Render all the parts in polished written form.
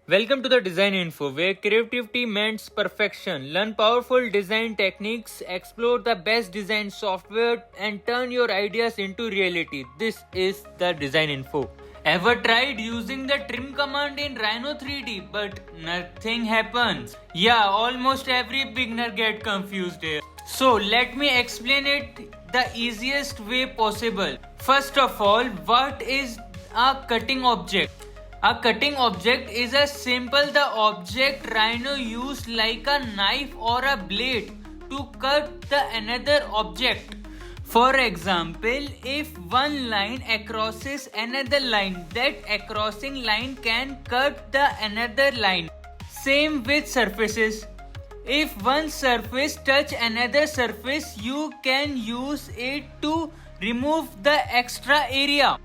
Welcome to the Design Info, where creativity meets perfection. Learn powerful design techniques, explore the best design software, and turn your ideas into reality. This is the Design Info. Ever tried using the trim command in Rhino 3D but nothing happens? Yeah, almost every beginner gets confused here. So let me explain it the easiest way possible. First of all, what is a cutting object? A cutting object is a simple the object Rhino used like a knife or a blade to cut the another object. For example, if one line crosses another line, that crossing line can cut the another line. Same with surfaces. If one surface touch another surface, you can use it to remove the extra area.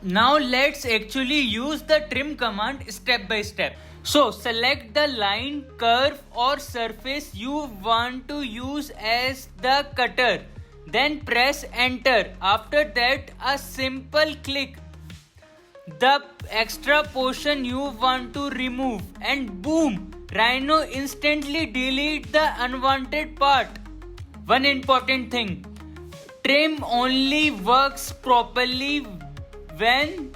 Now let's actually use the trim command step by step. So select the line, curve or surface you want to use as the cutter. Then press enter. After that, a simple click the extra portion you want to remove, and boom, Rhino instantly delete the unwanted part. One important thing, trim only works properly when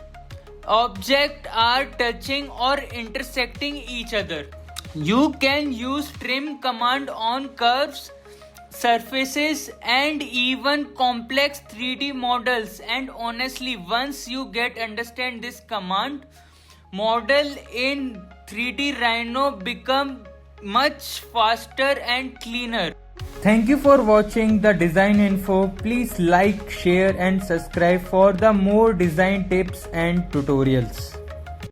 objects are touching or intersecting each other. You can use trim command on curves, surfaces and even complex 3D models, and honestly once you get understand this command, model in 3D Rhino become much faster and cleaner. Thank you for watching the Design Info. Please like, share and subscribe for the more design tips and tutorials.